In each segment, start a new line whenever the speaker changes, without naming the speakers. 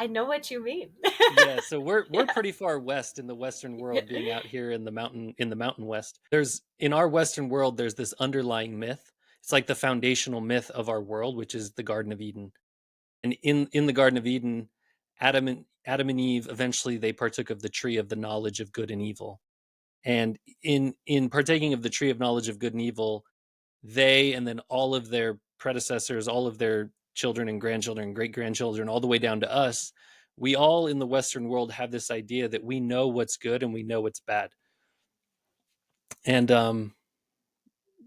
I know what you mean.
Yeah, so we're
Yeah.
pretty far west in the Western
Yeah.
world, being out here in the mountain west. There's in our Western world, there's this underlying myth. It's like the foundational myth of our world, which is the Garden of Eden. And in the Garden of Eden, Adam and Eve eventually they partook of the tree of the knowledge of good and evil. And in partaking of the tree of knowledge of good and evil, they and then all of their predecessors, all of their children and grandchildren and great grandchildren, all the way down to us, we all in the Western world have this idea that we know what's good and we know what's bad. And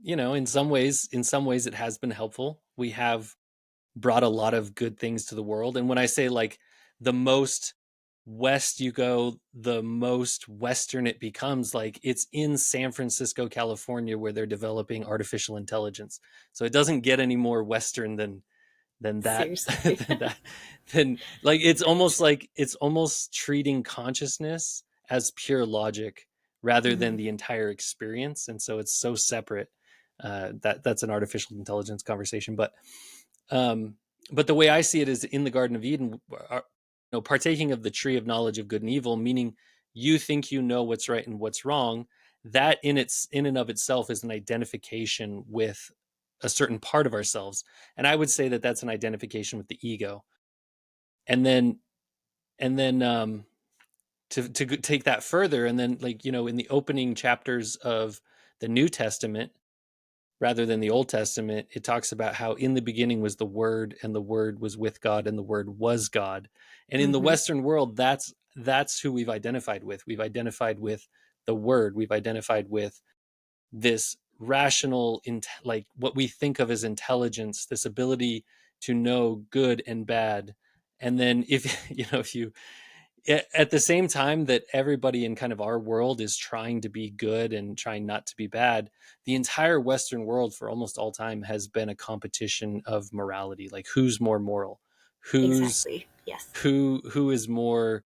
in some ways, it has been helpful. We have brought a lot of good things to the world. And when I say like the most west you go, the most Western it becomes, like it's in San Francisco, California, where they're developing artificial intelligence. So it doesn't get any more Western than that.
Seriously.
than that. Than like it's almost treating consciousness as pure logic rather than
Mhm.
the entire experience. And so it's so separate. That's an artificial intelligence conversation, um, but the way I see it is in the Garden of Eden, partaking of the tree of knowledge of good and evil, meaning you think you know what's right and what's wrong. That in and of itself is an identification with a certain part of ourselves, and I would say that that's an identification with the ego. And then to take that further, and then in the opening chapters of the New Testament, rather than the Old Testament, it talks about how in the beginning was the Word, and the Word was with God, and the Word was God. And in the
Mhm.
Western world, that's who we've identified with. We've identified with the Word. We've identified with this rational, like what we think of as intelligence, this ability to know good and bad. And then if if you at the same time that everybody in kind of our world is trying to be good and trying not to be bad, the entire Western world for almost all time has been a competition of morality, like who's more moral, who's
Exactly. Yes.
who is more,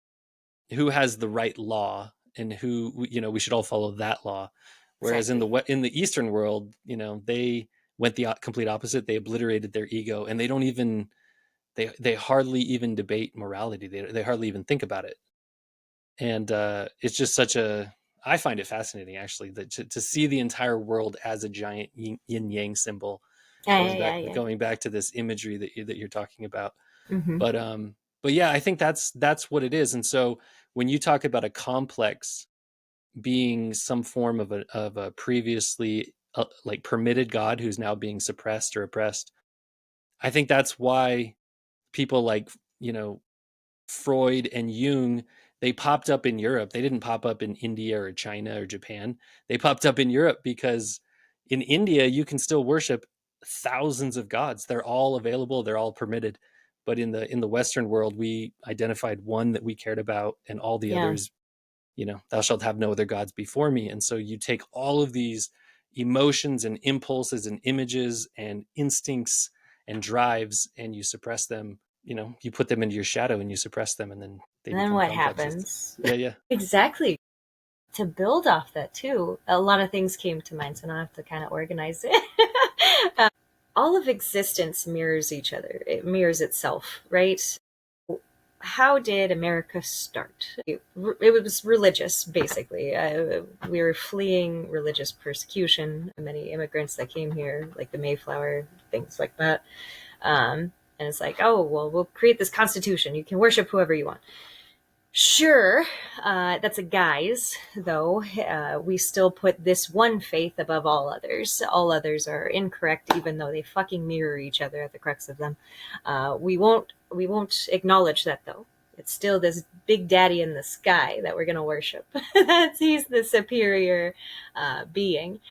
who has the right law, and who, we should all follow that law. Whereas
Exactly.
in the Eastern world, they went the complete opposite. They obliterated their ego, and they don't even they hardly even debate morality. They hardly even think about it. And it's just such a, I find it fascinating actually, that to see the entire world as a giant yin yang symbol,
Yeah, yeah, yeah, yeah.
going back to this imagery that you're talking about.
Mhm.
But yeah, I think that's what it is. And so when you talk about a complex being some form of a previously like permitted God who's now being suppressed or oppressed, I think that's why people like, you know Freud and Jung, they popped up in Europe. They didn't pop up in India or China or Japan. They popped up in Europe because in India you can still worship thousands of gods. They're all available, they're all permitted. But in the Western world, we identified one that we cared about, and all the
Yeah.
others, thou shalt have no other gods before me. And so you take all of these emotions and impulses and images and instincts and drives, and you suppress them. You put them into your shadow and you suppress them, and then they
And then
become
what
complexes.
happens?
Yeah, yeah.
Exactly. To build off that too, a lot of things came to mind, so now I have to kind of organize it. All of existence mirrors each other. It mirrors itself, right? How did America start? It was religious, basically. We were fleeing religious persecution. Many immigrants that came here, like the Mayflower, things like that. And it's like, oh, well, we'll create this constitution. You can worship whoever you want. Sure, that's a guise, though. We still put this one faith above all others. All others are incorrect, even though they fucking mirror each other at the crux of them. We won't acknowledge that, though. It's still this big daddy in the sky that we're gonna worship. He's the superior being.